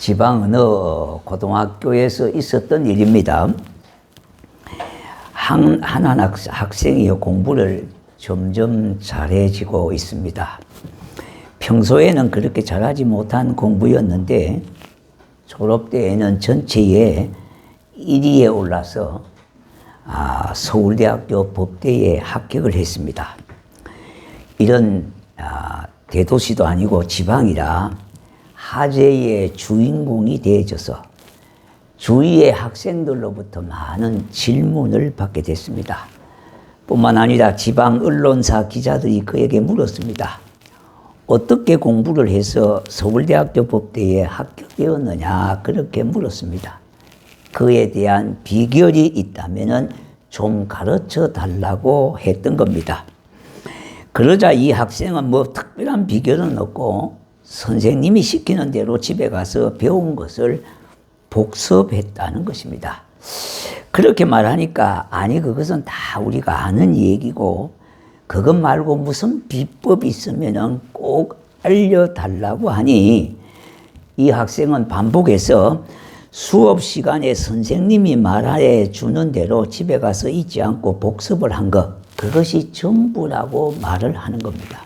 지방 어느 고등학교에서 있었던 일입니다. 한 학생이 공부를 점점 잘해지고 있습니다. 평소에는 그렇게 잘하지 못한 공부였는데 졸업 때에는 전체에 1위에 올라서 서울대학교 법대에 합격을 했습니다. 이런 대도시도 아니고 지방이라 화제의 주인공이 되어져서 주위의 학생들로부터 많은 질문을 받게 됐습니다. 뿐만 아니라 지방 언론사 기자들이 그에게 물었습니다. 어떻게 공부를 해서 서울대학교 법대에 합격되었느냐 그렇게 물었습니다. 그에 대한 비결이 있다면 좀 가르쳐 달라고 했던 겁니다. 그러자 이 학생은 특별한 비결은 없고 선생님이 시키는 대로 집에 가서 배운 것을 복습했다는 것입니다. 그렇게 말하니까 아니 그것은 다 우리가 아는 얘기고 그것 말고 무슨 비법이 있으면 꼭 알려달라고 하니 이 학생은 반복해서 수업 시간에 선생님이 말해 주는 대로 집에 가서 잊지 않고 복습을 한 것, 그것이 전부라고 말을 하는 겁니다.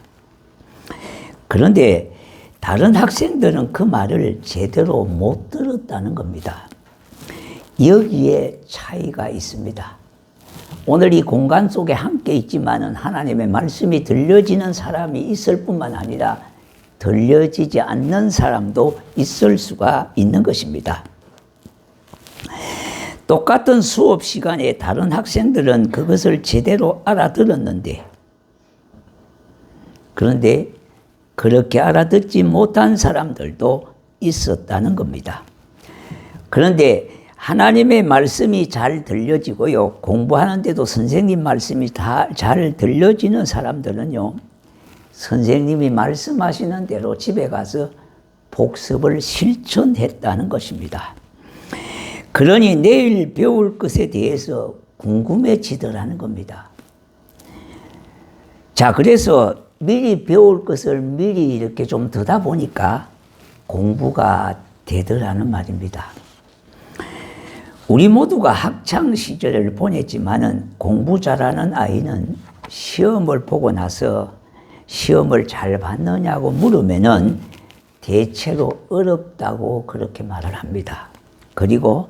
그런데 다른 학생들은 그 말을 제대로 못 들었다는 겁니다. 여기에 차이가 있습니다. 오늘 이 공간 속에 함께 있지만은 하나님의 말씀이 들려지는 사람이 있을 뿐만 아니라 들려지지 않는 사람도 있을 수가 있는 것입니다. 똑같은 수업 시간에 다른 학생들은 그것을 제대로 알아들었는데 그런데 그렇게 알아듣지 못한 사람들도 있었다는 겁니다. 그런데 하나님의 말씀이 잘 들려지고요. 공부하는데도 선생님 말씀이 다 잘 들려지는 사람들은요. 선생님이 말씀하시는 대로 집에 가서 복습을 실천했다는 것입니다. 그러니 내일 배울 것에 대해서 궁금해지더라는 겁니다. 자, 그래서 미리 배울 것을 미리 이렇게 좀 듣다 보니까 공부가 되더라는 말입니다. 우리 모두가 학창 시절을 보냈지만은 공부 잘하는 아이는 시험을 보고 나서 시험을 잘 봤느냐고 물으면은 대체로 어렵다고 그렇게 말을 합니다. 그리고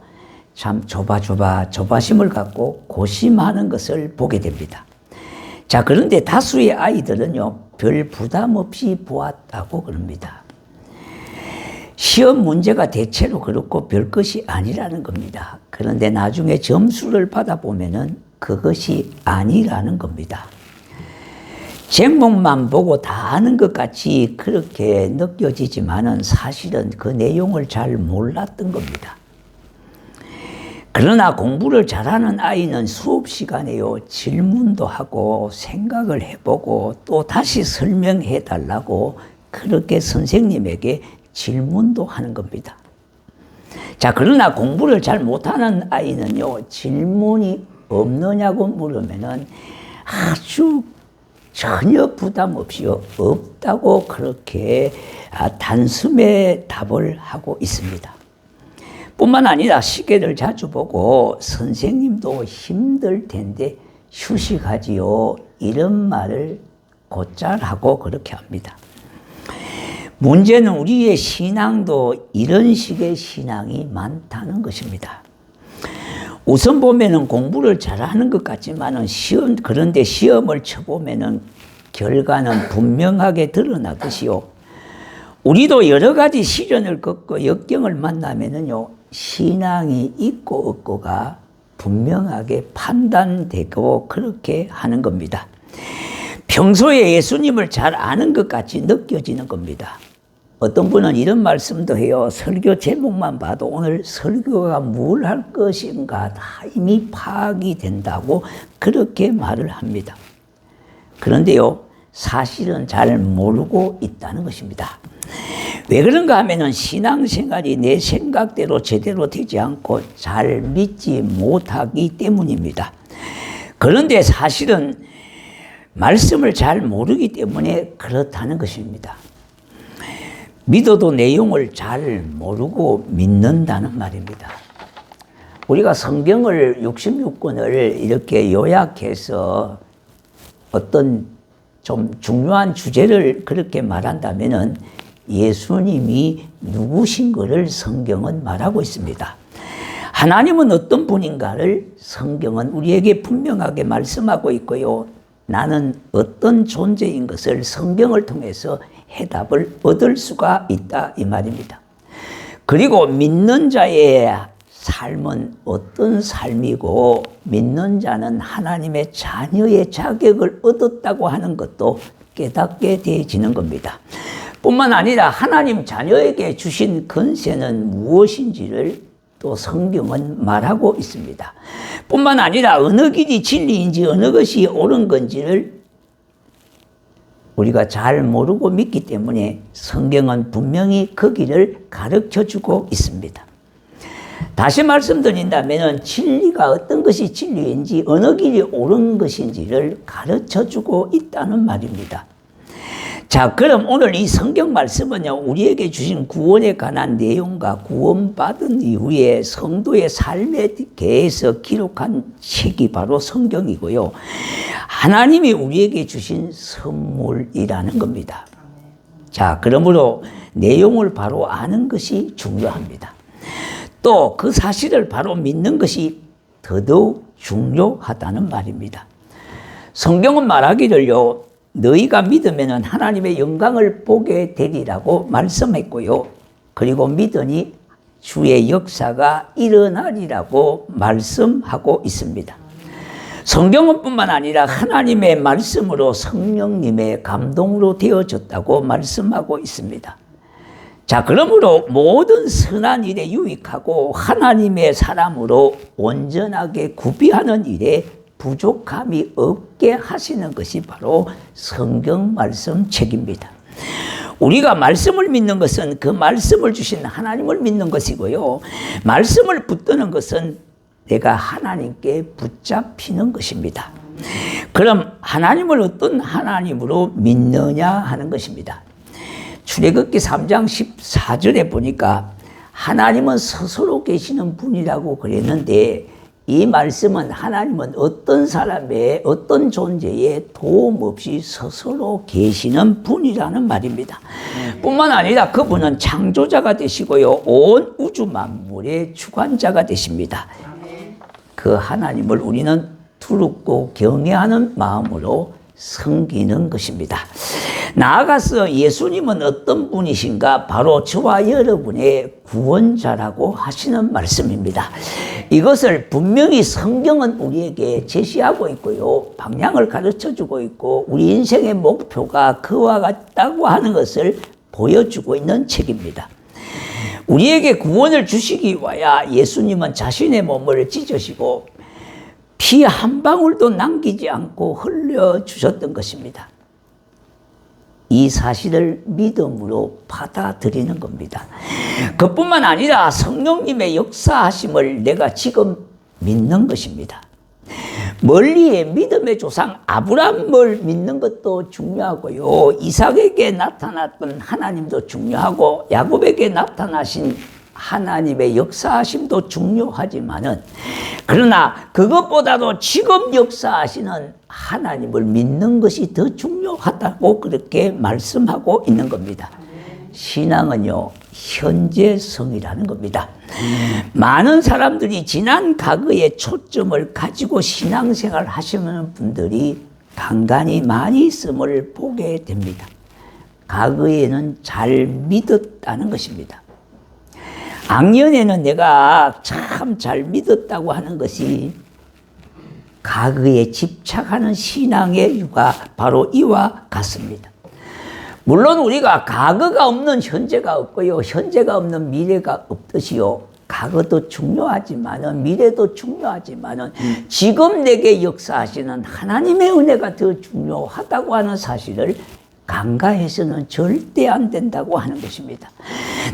참 조바심을 갖고 고심하는 것을 보게 됩니다. 자, 그런데 다수의 아이들은요, 별 부담 없이 보았다고 그럽니다. 시험 문제가 대체로 그렇고 별 것이 아니라는 겁니다. 그런데 나중에 점수를 받아보면은 그것이 아니라는 겁니다. 제목만 보고 다 아는 것 같이 그렇게 느껴지지만은 사실은 그 내용을 잘 몰랐던 겁니다. 그러나 공부를 잘하는 아이는 수업 시간에요, 질문도 하고 생각을 해보고 또 다시 설명해 달라고 그렇게 선생님에게 질문도 하는 겁니다. 자, 그러나 공부를 잘 못하는 아이는요, 질문이 없느냐고 물으면은 아주 전혀 부담 없이요, 없다고 그렇게 단숨에 답을 하고 있습니다. 뿐만 아니라 시계를 자주 보고 선생님도 힘들 텐데 휴식하지요, 이런 말을 곧잘 하고 그렇게 합니다. 문제는 우리의 신앙도 이런 식의 신앙이 많다는 것입니다. 우선 보면은 공부를 잘하는 것 같지만은 그런데 시험을 쳐보면은 결과는 분명하게 드러나듯이요. 우리도 여러 가지 시련을 겪고 역경을 만나면은요, 신앙이 있고 없고가 분명하게 판단되고 그렇게 하는 겁니다. 평소에 예수님을 잘 아는 것 같이 느껴지는 겁니다. 어떤 분은 이런 말씀도 해요. 설교 제목만 봐도 오늘 설교가 뭘 할 것인가 다 이미 파악이 된다고 그렇게 말을 합니다. 그런데요, 사실은 잘 모르고 있다는 것입니다. 왜 그런가 하면은 신앙생활이 내 생각대로 제대로 되지 않고 잘 믿지 못하기 때문입니다. 그런데 사실은 말씀을 잘 모르기 때문에 그렇다는 것입니다. 믿어도 내용을 잘 모르고 믿는다는 말입니다. 우리가 성경을 66권을 이렇게 요약해서 어떤 좀 중요한 주제를 그렇게 말한다면은 예수님이 누구신 것을 성경은 말하고 있습니다. 하나님은 어떤 분인가를 성경은 우리에게 분명하게 말씀하고 있고요. 나는 어떤 존재인 것을 성경을 통해서 해답을 얻을 수가 있다 이 말입니다. 그리고 믿는 자의 삶은 어떤 삶이고 믿는 자는 하나님의 자녀의 자격을 얻었다고 하는 것도 깨닫게 되어지는 겁니다. 뿐만 아니라 하나님 자녀에게 주신 권세는 무엇인지를 또 성경은 말하고 있습니다. 뿐만 아니라 어느 길이 진리인지 어느 것이 옳은 건지를 우리가 잘 모르고 믿기 때문에 성경은 분명히 그 길을 가르쳐주고 있습니다. 다시 말씀드린다면 진리가 어떤 것이 진리인지 어느 길이 옳은 것인지를 가르쳐주고 있다는 말입니다. 자, 그럼 오늘 이 성경 말씀은요, 우리에게 주신 구원에 관한 내용과 구원받은 이후에 성도의 삶에 대해서 기록한 책이 바로 성경이고요. 하나님이 우리에게 주신 선물이라는 겁니다. 자, 그러므로 내용을 바로 아는 것이 중요합니다. 또 그 사실을 바로 믿는 것이 더더욱 중요하다는 말입니다. 성경은 말하기를요, 너희가 믿으면 하나님의 영광을 보게 되리라고 말씀했고요. 그리고 믿으니 주의 역사가 일어나리라고 말씀하고 있습니다. 성경은 뿐만 아니라 하나님의 말씀으로 성령님의 감동으로 되어졌다고 말씀하고 있습니다. 자, 그러므로 모든 선한 일에 유익하고 하나님의 사람으로 온전하게 구비하는 일에 부족함이 없게 하시는 것이 바로 성경 말씀 책입니다. 우리가 말씀을 믿는 것은 그 말씀을 주신 하나님을 믿는 것이고요. 말씀을 붙드는 것은 내가 하나님께 붙잡히는 것입니다. 그럼 하나님을 어떤 하나님으로 믿느냐 하는 것입니다. 출애굽기 3장 14절에 보니까 하나님은 스스로 계시는 분이라고 그랬는데 이 말씀은 하나님은 어떤 사람의 어떤 존재에 도움 없이 스스로 계시는 분이라는 말입니다. 뿐만 아니라 그분은 창조자가 되시고요. 온 우주 만물의 주관자가 되십니다. 그 하나님을 우리는 두렵고 경외하는 마음으로 섬기는 것입니다. 나아가서 예수님은 어떤 분이신가? 바로 저와 여러분의 구원자라고 하시는 말씀입니다. 이것을 분명히 성경은 우리에게 제시하고 있고요. 방향을 가르쳐주고 있고 우리 인생의 목표가 그와 같다고 하는 것을 보여주고 있는 책입니다. 우리에게 구원을 주시기 위하여 예수님은 자신의 몸을 찢으시고 피 한 방울도 남기지 않고 흘려주셨던 것입니다. 이 사실을 믿음으로 받아들이는 겁니다. 그뿐만 아니라 성령님의 역사하심을 내가 지금 믿는 것입니다. 멀리의 믿음의 조상 아브라함을 믿는 것도 중요하고요. 이삭에게 나타났던 하나님도 중요하고 야곱에게 나타나신 하나님의 역사하심도 중요하지만은 그러나 그것보다도 지금 역사하시는 하나님을 믿는 것이 더 중요하다고 그렇게 말씀하고 있는 겁니다. 신앙은요, 현재성이라는 겁니다. 많은 사람들이 지난 과거의 초점을 가지고 신앙생활 하시는 분들이 간간히 많이 있음을 보게 됩니다. 과거에는 잘 믿었다는 것입니다. 악년에는 내가 참 잘 믿었다고 하는 것이 과거에 집착하는 신앙의 이유가 바로 이와 같습니다. 물론 우리가 과거가 없는 현재가 없고요. 현재가 없는 미래가 없듯이요. 과거도 중요하지만은 미래도 중요하지만은 지금 내게 역사하시는 하나님의 은혜가 더 중요하다고 하는 사실을 간과해서는 절대 안 된다고 하는 것입니다.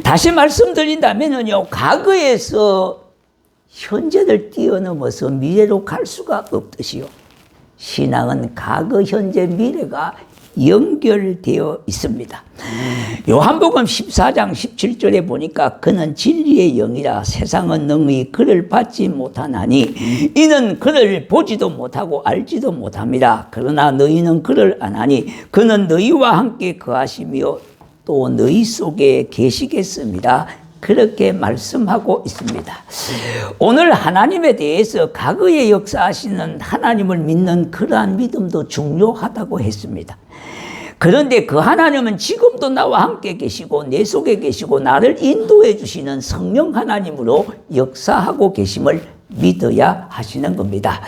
다시 말씀드린다면요, 과거에서 현재를 뛰어넘어서 미래로 갈 수가 없듯이요. 신앙은 과거, 현재, 미래가 연결되어 있습니다. 요한복음 14장 17절에 보니까 그는 진리의 영이라 세상은 능히 그를 받지 못하나니 이는 그를 보지도 못하고 알지도 못함이라. 그러나 너희는 그를 아나니 그는 너희와 함께 거하시며 또 너희 속에 계시겠습니다. 그렇게 말씀하고 있습니다. 오늘 하나님에 대해서 과거에 역사하시는 하나님을 믿는 그러한 믿음도 중요하다고 했습니다. 그런데 그 하나님은 지금도 나와 함께 계시고 내 속에 계시고 나를 인도해 주시는 성령 하나님으로 역사하고 계심을 믿어야 하시는 겁니다.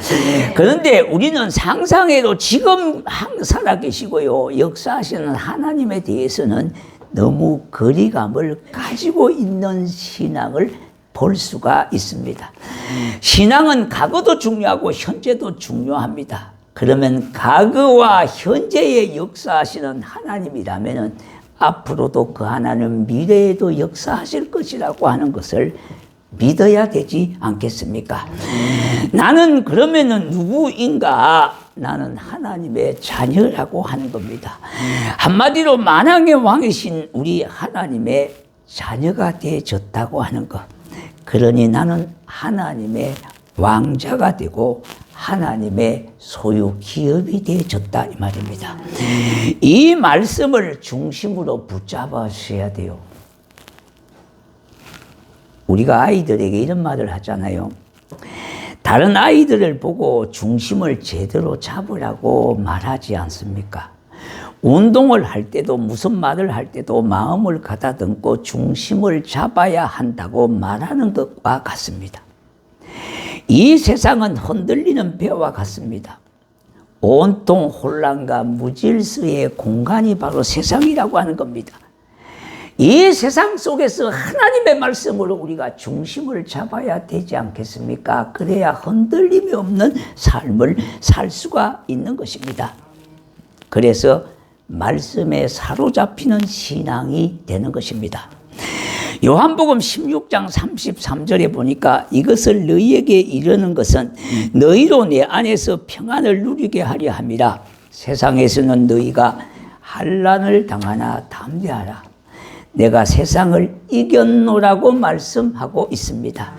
그런데 우리는 상상해도 지금 살아 계시고요, 역사하시는 하나님에 대해서는 너무 거리감을 가지고 있는 신앙을 볼 수가 있습니다. 신앙은 과거도 중요하고 현재도 중요합니다. 그러면 과거와 현재에 역사하시는 하나님이라면 앞으로도 그 하나님 미래에도 역사하실 것이라고 하는 것을 믿어야 되지 않겠습니까? 나는 그러면은 누구인가? 나는 하나님의 자녀라고 하는 겁니다. 한마디로 만왕의 왕이신 우리 하나님의 자녀가 되어졌다고 하는 것. 그러니 나는 하나님의 왕자가 되고 하나님의 소유 기업이 되어졌다 이 말입니다. 이 말씀을 중심으로 붙잡으셔야 돼요. 우리가 아이들에게 이런 말을 하잖아요. 다른 아이들을 보고 중심을 제대로 잡으라고 말하지 않습니까? 운동을 할 때도 무슨 말을 할 때도 마음을 가다듬고 중심을 잡아야 한다고 말하는 것과 같습니다. 이 세상은 흔들리는 배와 같습니다. 온통 혼란과 무질서의 공간이 바로 세상이라고 하는 겁니다. 이 세상 속에서 하나님의 말씀으로 우리가 중심을 잡아야 되지 않겠습니까? 그래야 흔들림이 없는 삶을 살 수가 있는 것입니다. 그래서 말씀에 사로잡히는 신앙이 되는 것입니다. 요한복음 16장 33절에 보니까 이것을 너희에게 이르는 것은 너희로 내 안에서 평안을 누리게 하려 함이라. 세상에서는 너희가 환난을 당하나 담대하라. 내가 세상을 이겼노라고 말씀하고 있습니다.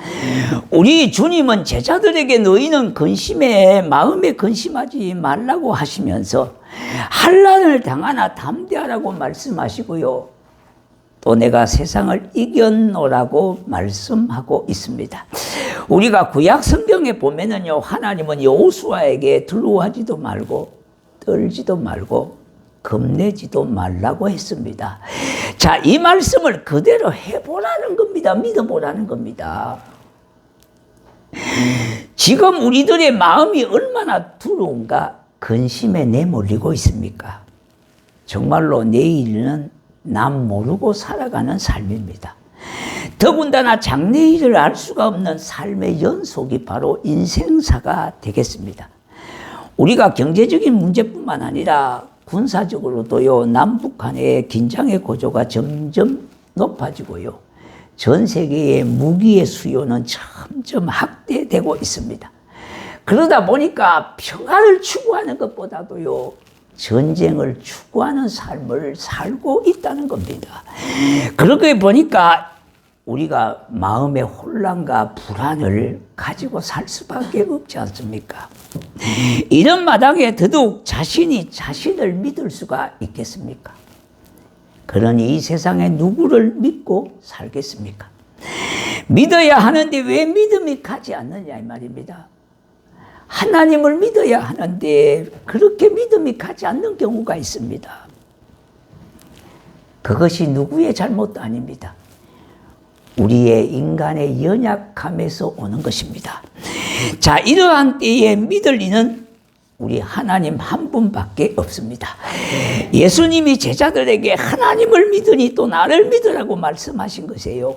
우리 주님은 제자들에게 너희는 마음에 근심하지 말라고 하시면서 환난을 당하나 담대하라고 말씀하시고요. 또 내가 세상을 이겼노라고 말씀하고 있습니다. 우리가 구약 성경에 보면은요, 하나님은 여호수아에게 두려워하지도 말고 떨지도 말고 겁내지도 말라고 했습니다. 자, 이 말씀을 그대로 해보라는 겁니다. 믿어보라는 겁니다. 지금 우리들의 마음이 얼마나 두려운가, 근심에 내몰리고 있습니까? 정말로 내일은 남 모르고 살아가는 삶입니다. 더군다나 장래일을 알 수가 없는 삶의 연속이 바로 인생사가 되겠습니다. 우리가 경제적인 문제뿐만 아니라 군사적으로도요, 남북 간의 긴장의 고조가 점점 높아지고요, 전 세계의 무기의 수요는 점점 확대되고 있습니다. 그러다 보니까 평화를 추구하는 것보다도요, 전쟁을 추구하는 삶을 살고 있다는 겁니다. 그렇게 보니까 우리가 마음의 혼란과 불안을 가지고 살 수밖에 없지 않습니까? 이런 마당에 더더욱 자신이 자신을 믿을 수가 있겠습니까? 그러니 이 세상에 누구를 믿고 살겠습니까? 믿어야 하는데 왜 믿음이 가지 않느냐 이 말입니다. 하나님을 믿어야 하는데 그렇게 믿음이 가지 않는 경우가 있습니다. 그것이 누구의 잘못도 아닙니다. 우리의 인간의 연약함에서 오는 것입니다. 자, 이러한 때에 믿을 이는 우리 하나님 한 분밖에 없습니다. 예수님이 제자들에게 하나님을 믿으니 또 나를 믿으라고 말씀하신 것이에요.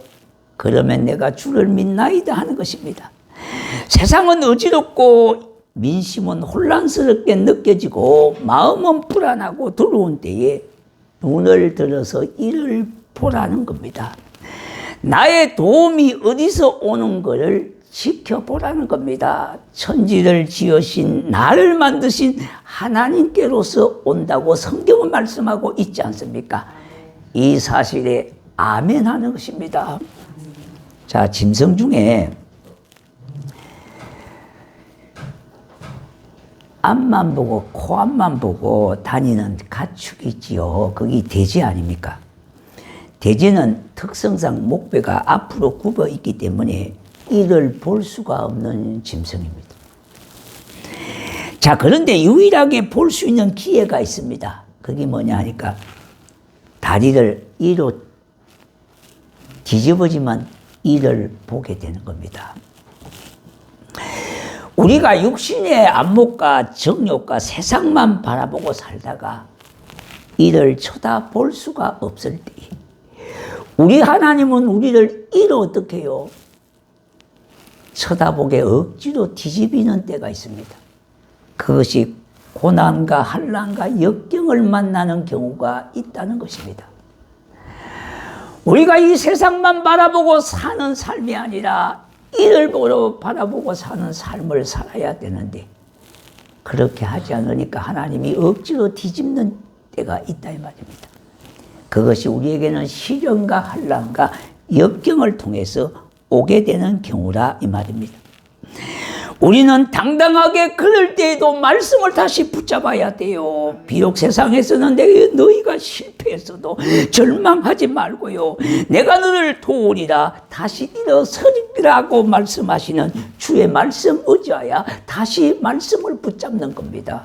그러면 내가 주를 믿나이다 하는 것입니다. 세상은 어지럽고 민심은 혼란스럽게 느껴지고 마음은 불안하고 두려운 때에 눈을 들어서 이를 보라는 겁니다. 나의 도움이 어디서 오는 것을 지켜보라는 겁니다. 천지를 지으신 나를 만드신 하나님께로서 온다고 성경은 말씀하고 있지 않습니까? 이 사실에 아멘 하는 것입니다. 자, 짐승 중에 앞만 보고 코앞만 보고 다니는 가축이 있지요. 그게 돼지 아닙니까? 돼지는 특성상 목배가 앞으로 굽어 있기 때문에 이를 볼 수가 없는 짐승입니다. 자, 그런데 유일하게 볼 수 있는 기회가 있습니다. 그게 뭐냐 하니까 다리를 이로 뒤집어지만 이를 보게 되는 겁니다. 우리가 육신의 안목과 정욕과 세상만 바라보고 살다가 이를 쳐다볼 수가 없을 때 우리 하나님은 우리를 이로 어떻게 해요? 쳐다보게 억지로 뒤집이는 때가 있습니다. 그것이 고난과 한란과 역경을 만나는 경우가 있다는 것입니다. 우리가 이 세상만 바라보고 사는 삶이 아니라 이를 바라보고 사는 삶을 살아야 되는데 그렇게 하지 않으니까 하나님이 억지로 뒤집는 때가 있다 이 말입니다. 그것이 우리에게는 시련과 한란과 역경을 통해서 오게 되는 경우라 이 말입니다. 우리는 당당하게 그럴 때에도 말씀을 다시 붙잡아야 돼요. 비록 세상에서는 너희가 실패했어도 절망하지 말고요. 내가 너를 도우리라 다시 일어서리라고 말씀하시는 주의 말씀 의지하여 다시 말씀을 붙잡는 겁니다.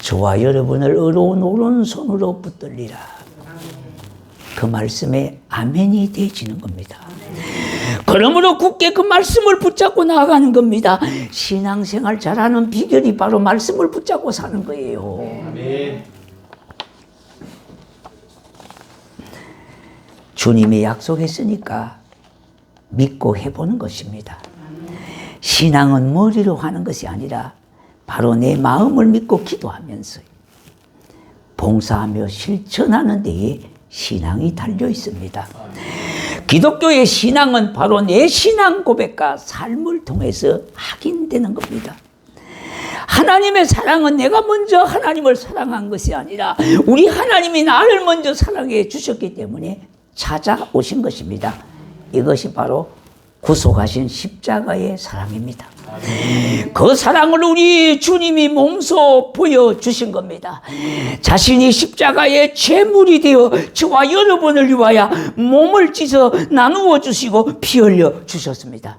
저와 여러분을 의로운 오른손으로 붙들리라. 그 말씀에 아멘이 되어지는 겁니다. 그러므로 굳게 그 말씀을 붙잡고 나아가는 겁니다. 신앙생활 잘하는 비결이 바로 말씀을 붙잡고 사는 거예요. 아멘. 주님이 약속했으니까 믿고 해보는 것입니다. 신앙은 머리로 하는 것이 아니라 바로 내 마음을 믿고 기도하면서 봉사하며 실천하는 데에 신앙이 달려 있습니다. 기독교의 신앙은 바로 내 신앙 고백과 삶을 통해서 확인되는 겁니다. 하나님의 사랑은 내가 먼저 하나님을 사랑한 것이 아니라 우리 하나님이 나를 먼저 사랑해 주셨기 때문에 찾아오신 것입니다. 이것이 바로 구속하신 십자가의 사랑입니다. 그 사랑을 우리 주님이 몸소 보여주신 겁니다. 자신이 십자가의 제물이 되어 저와 여러분을 위하여 몸을 찢어 나누어 주시고 피 흘려 주셨습니다.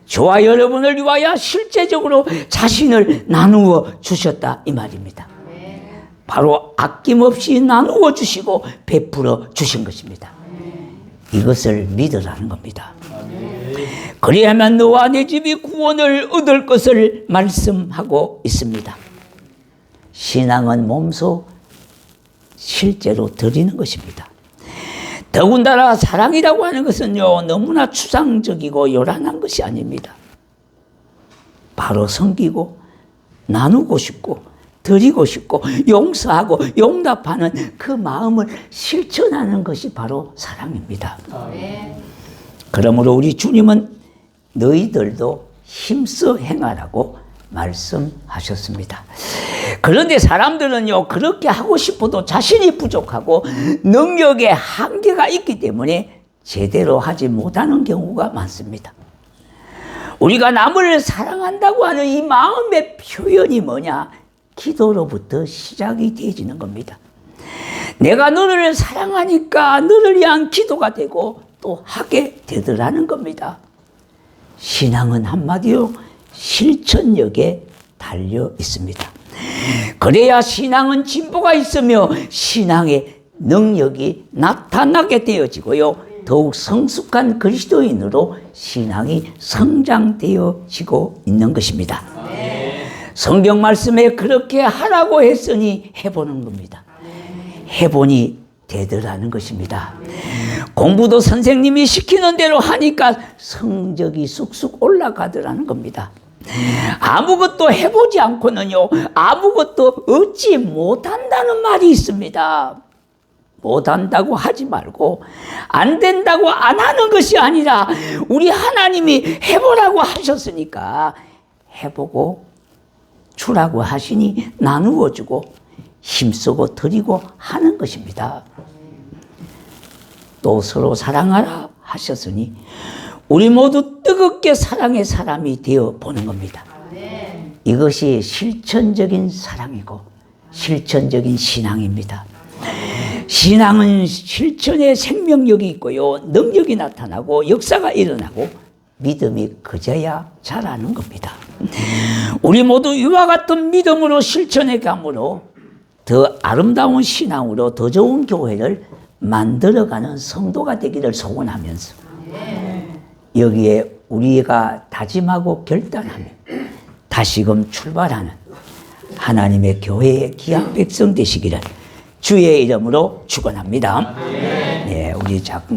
저와 여러분을 위하여 실제적으로 자신을 나누어 주셨다 이 말입니다. 바로 아낌없이 나누어 주시고 베풀어 주신 것입니다. 이것을 믿으라는 겁니다. 그리하면 너와 내 집이 구원을 얻을 것을 말씀하고 있습니다. 신앙은 몸소 실제로 드리는 것입니다. 더군다나 사랑이라고 하는 것은요 너무나 추상적이고 요란한 것이 아닙니다. 바로 섬기고 나누고 싶고 드리고 싶고 용서하고 용납하는 그 마음을 실천하는 것이 바로 사랑입니다. 그러므로 우리 주님은 너희들도 힘써 행하라고 말씀하셨습니다. 그런데 사람들은요 그렇게 하고 싶어도 자신이 부족하고 능력의 한계가 있기 때문에 제대로 하지 못하는 경우가 많습니다. 우리가 남을 사랑한다고 하는 이 마음의 표현이 뭐냐? 기도로부터 시작이 되어지는 겁니다. 내가 너를 사랑하니까 너를 위한 기도가 되고 또 하게 되더라는 겁니다. 신앙은 한마디로 실천력에 달려 있습니다. 그래야 신앙은 진보가 있으며 신앙의 능력이 나타나게 되어지고요. 더욱 성숙한 그리스도인으로 신앙이 성장되어지고 있는 것입니다. 성경 말씀에 그렇게 하라고 했으니 해보는 겁니다. 해보니 되더라는 것입니다. 공부도 선생님이 시키는 대로 하니까 성적이 쑥쑥 올라가더라는 겁니다. 아무것도 해보지 않고는요 아무것도 얻지 못한다는 말이 있습니다. 못한다고 하지 말고 안 된다고 안 하는 것이 아니라 우리 하나님이 해보라고 하셨으니까 해보고 주라고 하시니 나누어 주고 힘쓰고 드리고 하는 것입니다. 또 서로 사랑하라 하셨으니 우리 모두 뜨겁게 사랑의 사람이 되어 보는 겁니다. 이것이 실천적인 사랑이고 실천적인 신앙입니다. 신앙은 실천에 생명력이 있고요, 능력이 나타나고 역사가 일어나고 믿음이 그제야 자라는 겁니다. 우리 모두 이와 같은 믿음으로 실천해 감으로 더 아름다운 신앙으로 더 좋은 교회를 만들어가는 성도가 되기를 소원하면서 여기에 우리가 다짐하고 결단하며 다시금 출발하는 하나님의 교회의 귀한 백성 되시기를 주의 이름으로 축원합니다. 네, 우리 작은